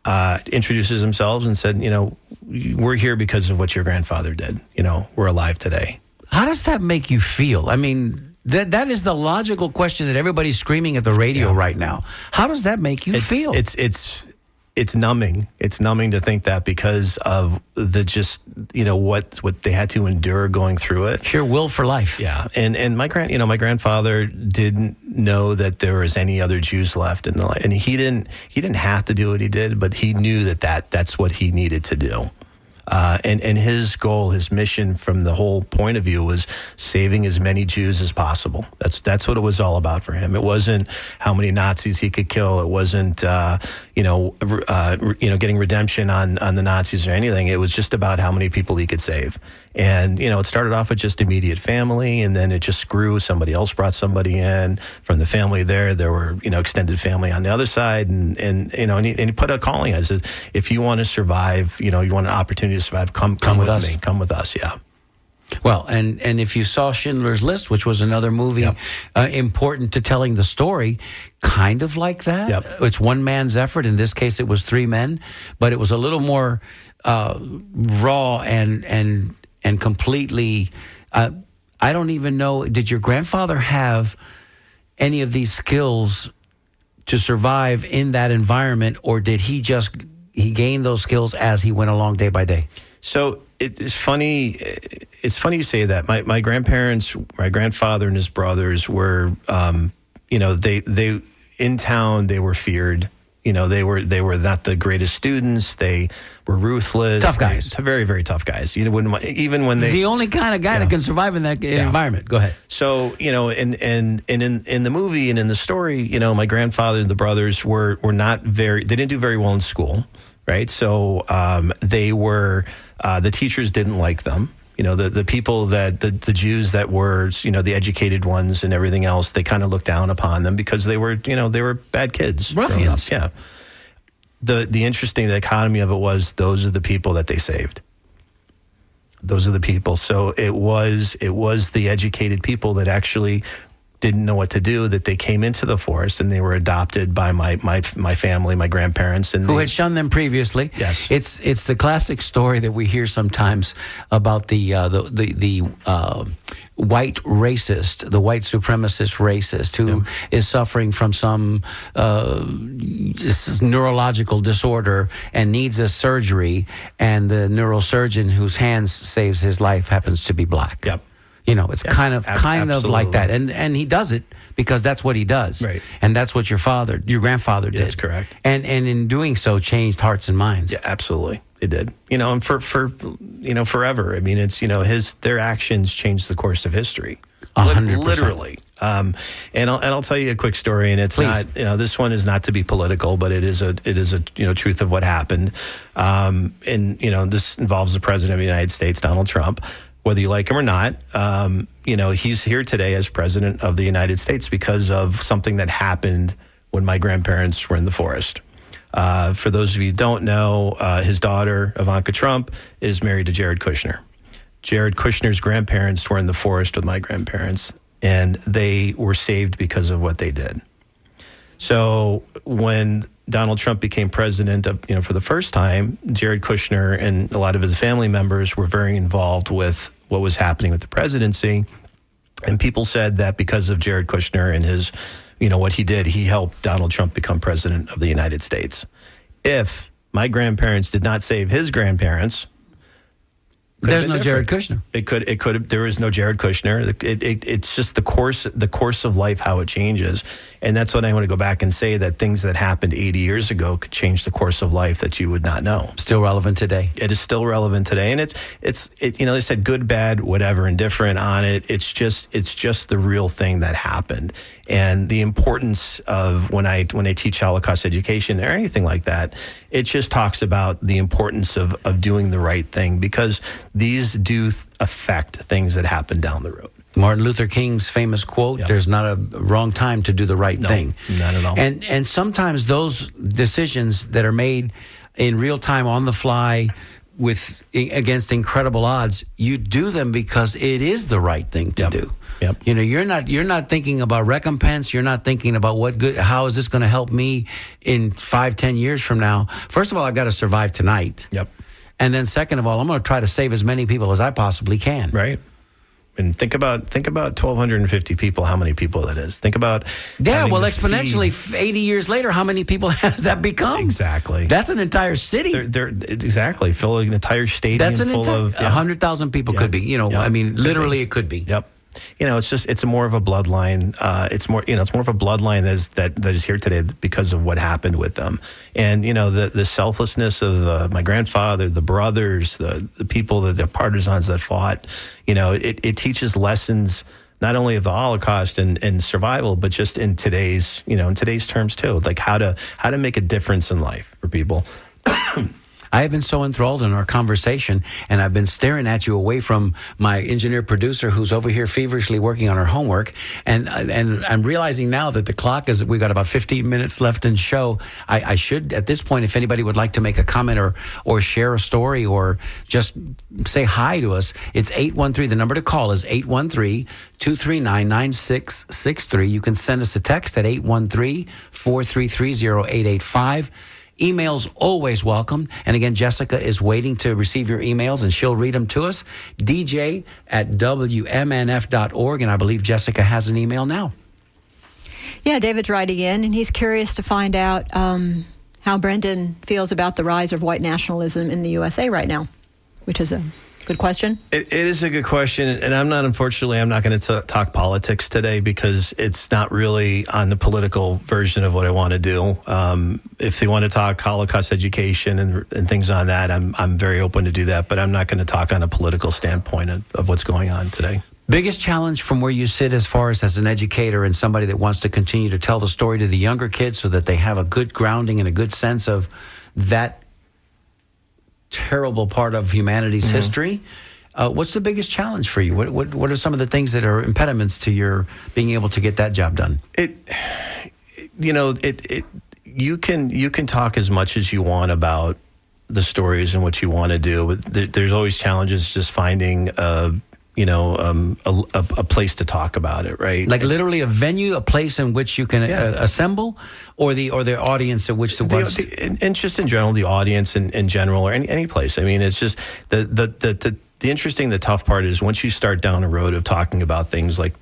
introduces themselves and said, we're here because of what your grandfather did. We're alive today. How does that make you feel? I mean, that is the logical question that everybody's screaming at the radio right now. How does that make you feel? It's numbing. It's numbing to think that, because of what they had to endure going through it. Sheer will for life. Yeah, and my grandfather didn't know that there was any other Jews left in the life, and he didn't have to do what he did, but he knew that's what he needed to do. And his goal, his mission from the whole point of view was saving as many Jews as possible. That's what it was all about for him. It wasn't how many Nazis he could kill. It wasn't, getting redemption on the Nazis or anything. It was just about how many people he could save. And, it started off with just immediate family, and then it just grew. Somebody else brought somebody in from the family there. There were, extended family on the other side. And he put a calling on it. Says, if you want to survive, you want an opportunity to survive, come with us. me. Come with us, yeah. Well, and if you saw Schindler's List, which was another movie important to telling the story, kind of like that. Yep. It's one man's effort. In this case, it was three men, but it was a little more raw and completely. I don't even know. Did your grandfather have any of these skills to survive in that environment, or did he gain those skills as he went along day by day? So it's funny. It's funny you say that. My grandparents, my grandfather and his brothers were, they in town. They were feared. They were not the greatest students. They were ruthless, tough guys, very, very tough guys. Even when they the only kind of guy that can survive in that environment. Go ahead. So and in the movie and in the story, my grandfather and the brothers were not very. They didn't do very well in school, right? So they were. The teachers didn't like them. The people that the Jews that were, the educated ones and everything else, they kind of looked down upon them because they were bad kids. Ruffians. Yeah. The interesting dichotomy of it was those are the people that they saved. Those are the people. So it was the educated people that actually didn't know what to do, that they came into the forest and they were adopted by my family, my grandparents, and who had shunned them previously. Yes, it's the classic story that we hear sometimes about the white racist, the white supremacist racist who is suffering from some neurological disorder and needs a surgery, and the neurosurgeon whose hands saves his life happens to be black. Yep. It's kind of like that, and he does it because that's what he does, right? And that's what your grandfather did. That's correct. And in doing so, changed hearts and minds. Yeah, absolutely, it did. And for forever. I mean, it's their actions changed the course of history, 100%. Literally. And I'll tell you a quick story, and it's Please. not this one is not to be political, but it is a truth of what happened. And this involves the president of the United States, Donald Trump. Whether you like him or not, he's here today as president of the United States because of something that happened when my grandparents were in the forest. For those of you who don't know, his daughter, Ivanka Trump, is married to Jared Kushner. Jared Kushner's grandparents were in the forest with my grandparents, and they were saved because of what they did. So when Donald Trump became president for the first time, Jared Kushner and a lot of his family members were very involved with what was happening with the presidency. And people said that because of Jared Kushner and his, what he did, he helped Donald Trump become president of the United States. If my grandparents did not save his grandparents, there's no Jared Kushner. It could. There is no Jared Kushner. It's just the course of life, how it changes, and that's what I want to go back and say, that things that happened 80 years ago could change the course of life that you would not know. Still relevant today. It is still relevant today, and it's they said good, bad, whatever, indifferent on it. It's just the real thing that happened, and the importance of when I teach Holocaust education or anything like that, it just talks about the importance of doing the right thing, because these do affect things that happen down the road. Martin Luther King's famous quote, there's not a wrong time to do the right thing. Not at all. And sometimes those decisions that are made in real time on the fly against incredible odds, you do them because it is the right thing to do. Yep. You're not thinking about recompense. You're not thinking about how is this going to help me in 5-10 years from now. First of all, I've got to survive tonight. Yep. And then second of all, I'm going to try to save as many people as I possibly can. Right. And think about 1,250 people, how many people that is. Think about... exponentially, 80 years later, how many people has that become? Exactly. That's an entire city. Exactly. Filling an entire stadium That's full of... 100,000 people could be. Literally it could be. Yep. It's more of a bloodline. It's more of a bloodline that is here today because of what happened with them. And, the selflessness of my grandfather, the brothers, the people, the partisans that fought, it teaches lessons not only of the Holocaust and survival, but just in today's terms too, like how to make a difference in life for people. I have been so enthralled in our conversation, and I've been staring at you away from my engineer producer who's over here feverishly working on her homework. And I'm realizing now that the clock is, we've got about 15 minutes left in show. I should, at this point, if anybody would like to make a comment or share a story or just say hi to us, it's 813. The number to call is 813-239-9663. You can send us a text at 813-433-0885. Emails always welcome. And again, Jessica is waiting to receive your emails, and she'll read them to us. DJ@WMNF.org. And I believe Jessica has an email now. Yeah, David's writing in, and he's curious to find out how Brendan feels about the rise of white nationalism in the USA right now, which is a good question. It is a good question, and I'm not going to talk politics today because it's not really on the political version of what I want to do. If they want to talk Holocaust education and things on that, I'm very open to do that, but I'm not going to talk on a political standpoint of what's going on today. Biggest challenge from where you sit as far as an educator and somebody that wants to continue to tell the story to the younger kids so that they have a good grounding and a good sense of that terrible part of humanity's history. What's the biggest challenge for you? What are some of the things that are impediments to your being able to get that job done? You can talk as much as you want about the stories and what you want to do, but there's always challenges just finding a place to talk about it, right? Like literally a venue, a place in which you can assemble, or the audience at which and just in general, the audience in general, or any place. I mean, it's just the interesting, the tough part is once you start down a road of talking about things like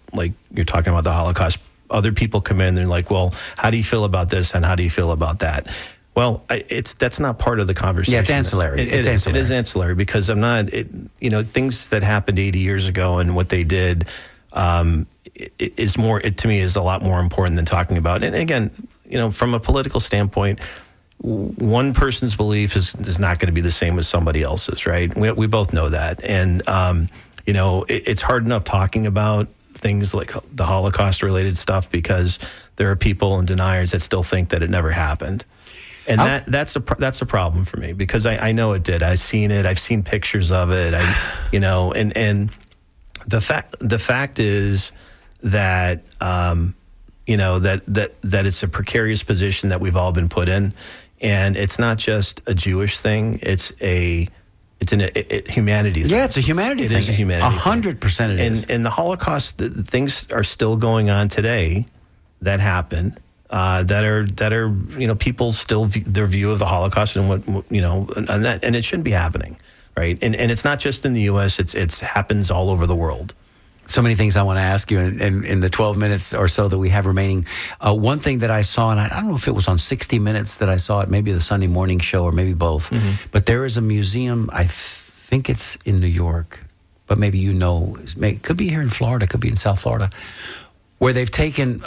you're talking about the Holocaust, other people come in, they're like, well, how do you feel about this? And how do you feel about that? Well, that's not part of the conversation. Yeah, it's ancillary. It is ancillary because I'm not, things that happened 80 years ago and what they did is more, to me, is a lot more important than talking about. And again, from a political standpoint, one person's belief is not going to be the same as somebody else's, right? We both know that. And, it's hard enough talking about things like the Holocaust-related stuff because there are people and deniers that still think that it never happened. And that's a problem for me because I know it did. I've seen it. I've seen pictures of it. And the fact is that that it's a precarious position that we've all been put in, and it's not just a Jewish thing. It's a humanity thing. Yeah, it's a humanity thing. It is a humanity 100% it is. And the Holocaust, things are still going on today that happened. That are people still their view of the Holocaust and and it shouldn't be happening, right? And it's not just in the U.S. It's happens all over the world. So many things I want to ask you in the 12 minutes or so that we have remaining. One thing that I saw, and I don't know if it was on 60 Minutes that I saw it, maybe the Sunday morning show or maybe both, but there is a museum, I think it's in New York, but maybe it could be here in Florida, could be in South Florida, where they've taken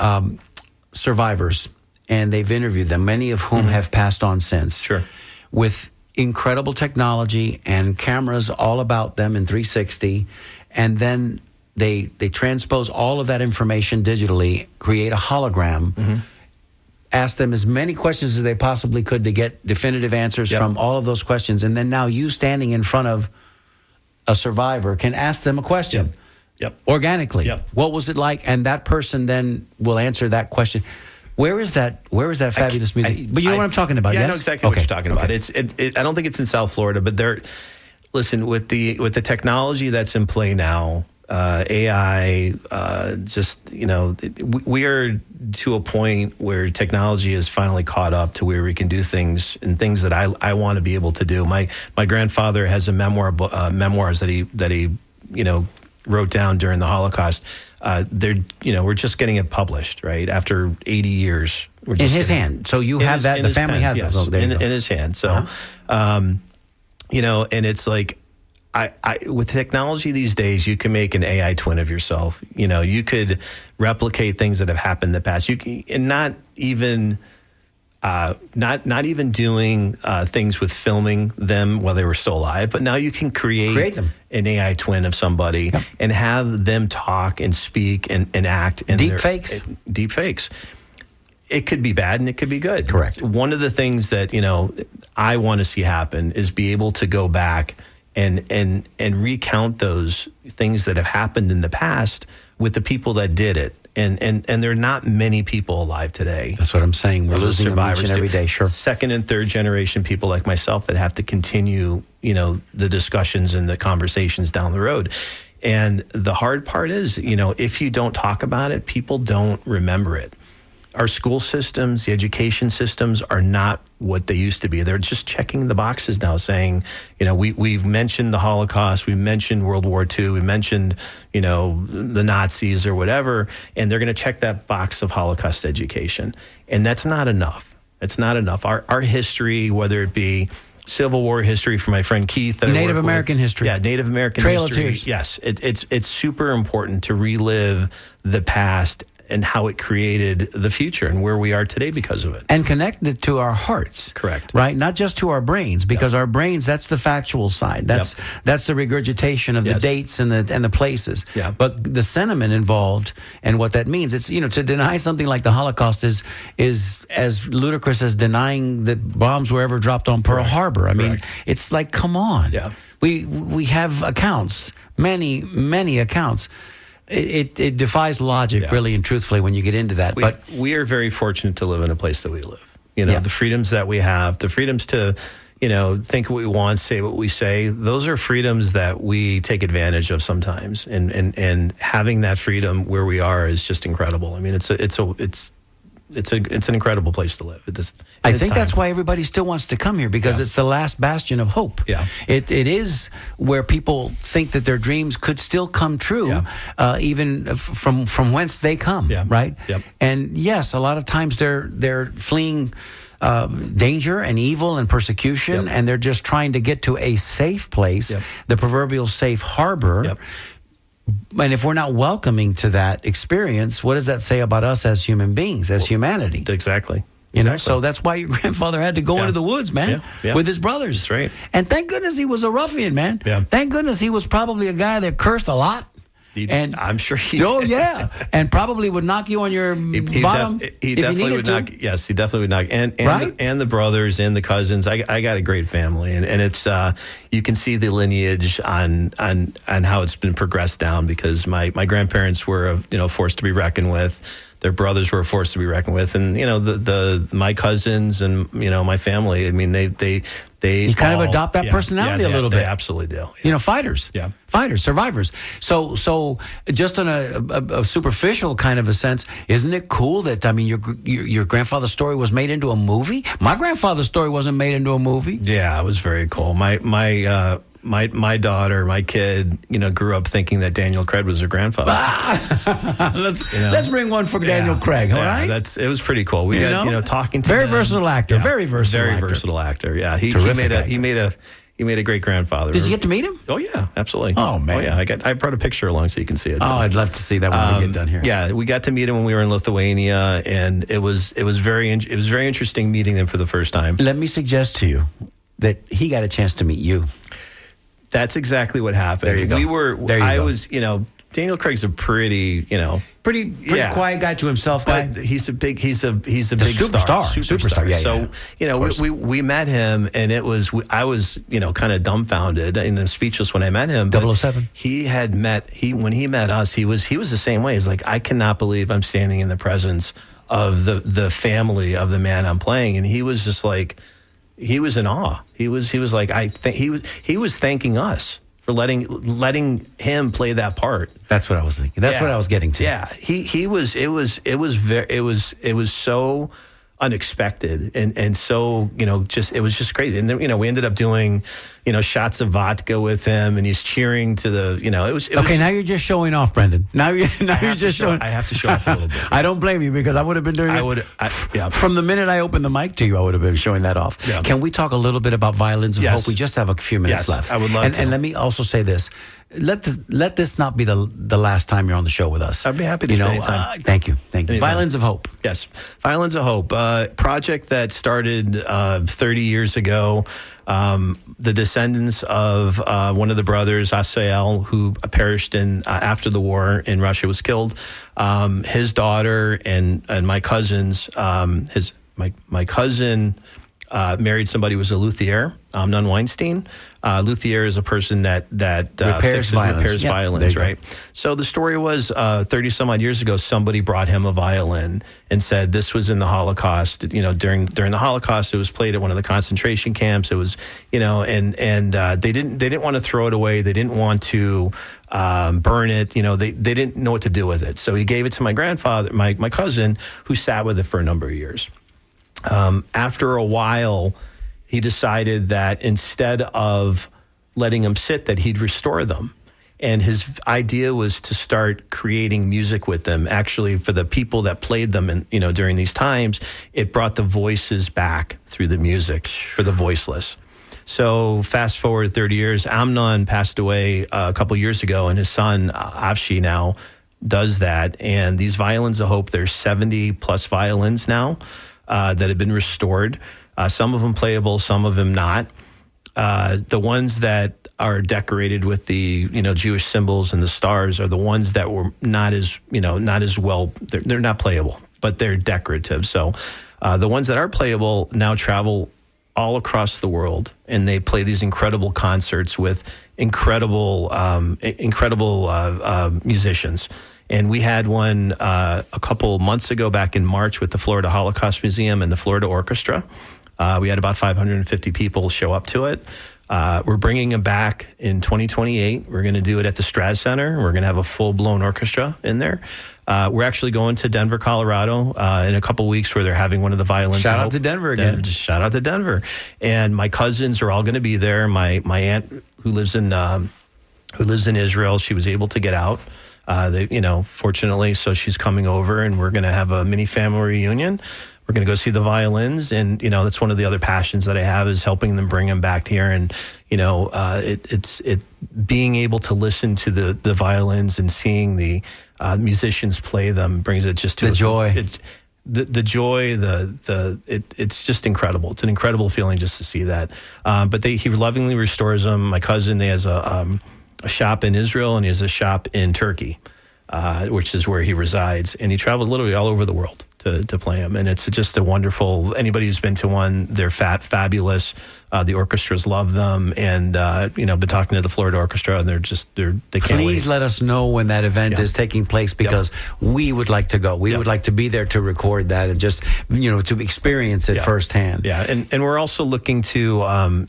survivors and they've interviewed them, many of whom have passed on since. Sure. With incredible technology and cameras all about them in 360, and then they transpose all of that information digitally, create a hologram, ask them as many questions as they possibly could to get definitive answers from all of those questions, and then now you standing in front of a survivor can ask them a question. Organically. What was it like? And that person then will answer that question. Where is that fabulous music? But you know what I'm talking about, yes? Yes? I know exactly what you're talking about. I don't think it's in South Florida, but listen, with the technology that's in play now, AI, we are to a point where technology has finally caught up to where we can do things that I want to be able to do. My grandfather has a memoirs that he wrote down during the Holocaust. We're just getting it published, right? After 80 years. In his hand. So you have that, the family has it. Yes, in his hand. So, and it's like, with technology these days, you can make an AI twin of yourself. You could replicate things that have happened in the past. And not even not even doing things with filming them while they were still alive, but now you can create them. an AI twin of somebody and have them talk and speak and act. In Deep fakes. Deep fakes. It could be bad and it could be good. Correct. One of the things that, I want to see happen is be able to go back and recount those things that have happened in the past with the people that did it. And there are not many people alive today. That's what I'm saying. We're losing them each and every day. Sure. Second and third generation people like myself that have to continue, the discussions and the conversations down the road. And the hard part is, if you don't talk about it, people don't remember it. Our school systems, the education systems are not what they used to be. They're just checking the boxes now saying, we've mentioned the Holocaust, we mentioned World War II, we mentioned, the Nazis or whatever, and they're going to check that box of Holocaust education. And that's not enough. It's not enough. Our history, whether it be Civil War history for my friend Keith. That Native American history. Yeah, Native American Trail history. of Tears. Yes, it's super important to relive the past and how it created the future and where we are today because of it. And connect it to our hearts. Correct. Right? Not just to our brains, because our brains, that's the factual side. That's the regurgitation of the dates and the places. Yeah. But the sentiment involved and what that means, it's, to deny something like the Holocaust is as ludicrous as denying that bombs were ever dropped on Pearl Harbor. I mean, it's like, come on. Yeah. We have accounts, many accounts. It defies logic, really and truthfully, when you get into that. But we are very fortunate to live in a place that we live. The freedoms that we have, the freedoms to, think what we want, say what we say. Those are freedoms that we take advantage of sometimes. And having that freedom where we are is just incredible. I mean, it's an incredible place to live. I think that's why everybody still wants to come here, because it's the last bastion of hope. Yeah. It is where people think that their dreams could still come true, even from whence they come, right? Yep. And yes, a lot of times they're fleeing danger and evil and persecution, and they're just trying to get to a safe place, the proverbial safe harbor. Yep. And if we're not welcoming to that experience, what does that say about us as human beings, as humanity? Exactly. So that's why your grandfather had to go into the woods, man, with his brothers. That's right. And thank goodness he was a ruffian, man. Yeah. Thank goodness he was probably a guy that cursed a lot. And I'm sure he Oh, did. yeah. And probably would knock you on your bottom he if definitely you would needed knock. to. Yes, he definitely would knock. And Right? the brothers and the cousins. I got a great family, and it's you can see the lineage on how it's been progressed down, because my grandparents were a force to be reckoned with. Their brothers were a force to be reckoned with, and my cousins and my family. I mean, they You kind of adopt that personality a little bit. They absolutely do. Fighters. Yeah. Fighters, survivors. So just on a superficial kind of a sense, isn't it cool that, your grandfather's story was made into a movie? My grandfather's story wasn't made into a movie. Yeah, it was very cool. My daughter, my kid, grew up thinking that Daniel Craig was her grandfather. Let's bring one for Daniel Craig, all right? It was pretty cool. We had, talking to very them. versatile actor, very versatile actor. Yeah, he made a great grandfather. Did you get to meet him? Oh yeah, absolutely. Oh man, oh yeah. I brought a picture along so you can see it. Oh, I'd love to see that when we get done here. Yeah, we got to meet him when we were in Lithuania, and it was very interesting meeting them for the first time. Let me suggest to you that he got a chance to meet you. That's exactly what happened. There you go. Daniel Craig's a pretty quiet guy to himself. But he's a big superstar. Superstar. Yeah, so we met him, and I was kind of dumbfounded and speechless when I met him. 007. When he met us, he was the same way. He's like, I cannot believe I'm standing in the presence of the family of the man I'm playing, and he was just like, he was in awe. He was like, he was thanking us for letting him play that part. That's what I was thinking. That's what I was getting to. Yeah, it was so unexpected and so it was just great. And then we ended up doing shots of vodka with him, and he's cheering to the it was okay. Now you're just showing off, Brendan. Now you're just showing. I have to show off a little bit. I don't blame you, because I would have been doing it. From the minute I opened the mic to you, I would have been showing that off. Yeah. Can we talk a little bit about Violins of Hope? We just have a few minutes left. I would love to. And let me also say this. let this not be the last time you're on the show with us. I'd be happy to spend any time. Thank you. Anytime. Violins of Hope. Yes, Violins of Hope, project that started 30 years ago. The descendants of one of the brothers, Asael, who perished after the war in Russia, was killed. His daughter and my cousins, my cousin married somebody who was a luthier, Amnon Weinstein. Luthier is a person that repairs violins, right? So the story was 30 some odd years ago, somebody brought him a violin and said this was in the Holocaust. During the Holocaust, it was played at one of the concentration camps. It was, and they didn't want to throw it away. They didn't want to burn it. They didn't know what to do with it. So he gave it to my grandfather, my cousin, who sat with it for a number of years. After a while, he decided that instead of letting them sit, that he'd restore them. And his idea was to start creating music with them. Actually, for the people that played them, and during these times, it brought the voices back through the music for the voiceless. So fast forward 30 years, Amnon passed away a couple years ago, and his son Avshi now does that. And these Violins of Hope, there's 70 plus violins now that have been restored. Some of them playable, some of them not. The ones that are decorated with the Jewish symbols and the stars are the ones that were not as well. They're not playable, but they're decorative. So the ones that are playable now travel all across the world, and they play these incredible concerts with incredible musicians. And we had one a couple months ago, back in March, with the Florida Holocaust Museum and the Florida Orchestra. We had about 550 people show up to it. We're bringing them back in 2028. We're going to do it at the Straz Center. We're going to have a full-blown orchestra in there. We're actually going to Denver, Colorado in a couple weeks, where they're having one of the violins. Shout out to Denver again. Shout out to Denver. And my cousins are all going to be there. My aunt who lives in Israel, she was able to get out. Fortunately, so she's coming over, and we're going to have a mini family reunion. We're going to go see the violins, and that's one of the other passions that I have, is helping them bring them back here. And it's being able to listen to the violins and seeing the musicians play them brings it just to the joy. It's the joy. It's just incredible. It's an incredible feeling just to see that. But he lovingly restores them. My cousin, he has a shop in Israel, and he has a shop in Turkey, which is where he resides, and he travels literally all over the world to play them. And it's just a wonderful, anybody who's been to one, they're fabulous. The orchestras love them, and been talking to the Florida Orchestra, and they can't wait. Please let us know when that event is taking place, because we would like to go. We would like to be there to record that and just to experience it firsthand. Yeah, and we're also looking to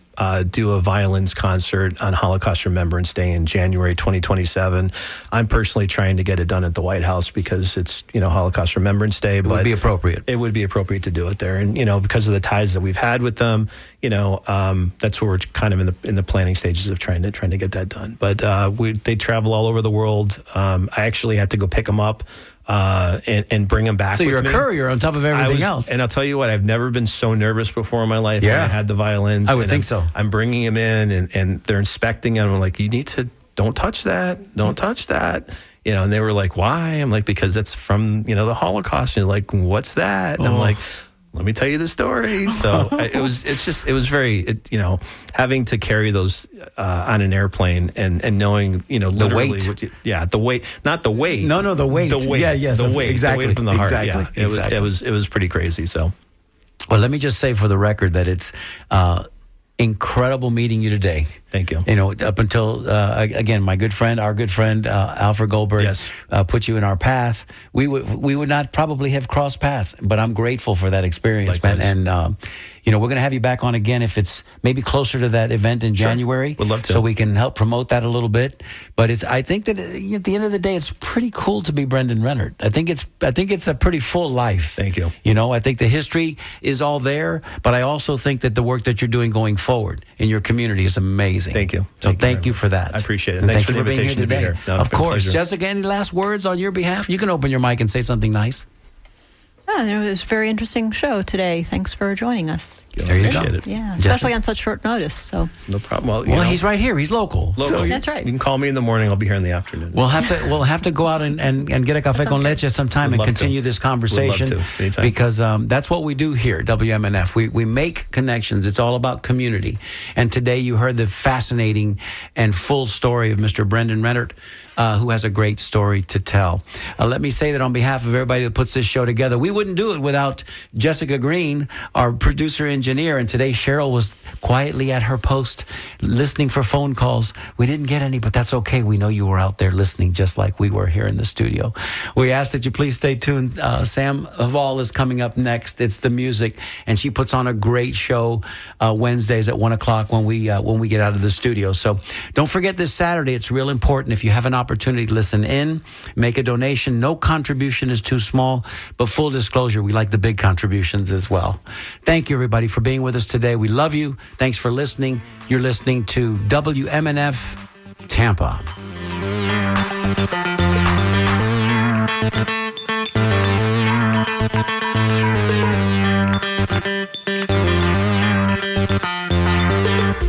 do a violins concert on Holocaust Remembrance Day in January 2027. I'm personally trying to get it done at the White House, because it's Holocaust Remembrance Day. It would be appropriate. It would be appropriate to do it there, and because of the ties that we've had with them, that's where we're kind of in the planning stages of trying to get that done. But they travel all over the world. I actually had to go pick them up and bring them back. So you're with a me. courier on top of everything else. And I'll tell you what, I've never been so nervous before in my life when I had the violins. I would think so. I'm bringing them in, and they're inspecting them. I'm like, don't touch that. Don't touch that. And they were like, why? I'm like, because that's from, the Holocaust. And you're like, what's that? And I'm like, let me tell you the story. So it was very, having to carry those on an airplane and knowing, literally, the weight. Not the weight. No, the weight. The weight. Yeah, yes, the weight. Exactly. The weight from the heart. Exactly. Yeah, it was pretty crazy. So, well, let me just say for the record that it's incredible meeting you today. Thank you. Up until, again, our good friend, Alfred Goldberg, put you in our path. We would not probably have crossed paths, but I'm grateful for that experience, man. And, we're going to have you back on again if it's maybe closer to that event in January. Would love to. So we can help promote that a little bit. But I think that at the end of the day, it's pretty cool to be Brendan Rennert. I think it's a pretty full life. Thank you. I think the history is all there, but I also think that the work that you're doing going forward in your community is amazing. Thank you. So thank you for that. I appreciate it. And Thanks thank for you the being here invitation to be today. here. No, of course. pleasure. Jessica, any last words on your behalf? You can open your mic and say something nice. It was a very interesting show today. Thanks for joining us. You'll There you appreciate go. it. Yeah, Jesse? especially on such short notice. So No problem. Well, Well, he's right here. He's local. local. That's right. You can call me in the morning. I'll be here in the afternoon. We'll have to go out and get a café con leche sometime Would and love to. continue this conversation. Would love to. Anytime. Because that's what we do here at WMNF. We make connections. It's all about community. And today you heard the fascinating and full story of Mr. Brendan Rennert, who has a great story to tell. Let me say that on behalf of everybody that puts this show together, we wouldn't do it without Jessica Green, our producer engineer. And today Cheryl was quietly at her post listening for phone calls. We didn't get any, but that's okay. We know you were out there listening just like we were here in the studio. We ask that you please stay tuned. Sam Hval is coming up next. It's the music, and she puts on a great show Wednesdays at 1 o'clock when we get out of the studio. So don't forget this Saturday. It's real important. If you have an opportunity to listen in, make a donation. No contribution is too small, but full disclosure, we like the big contributions as well. Thank you, everybody, for being with us today. We love you. Thanks for listening. You're listening to WMNF Tampa.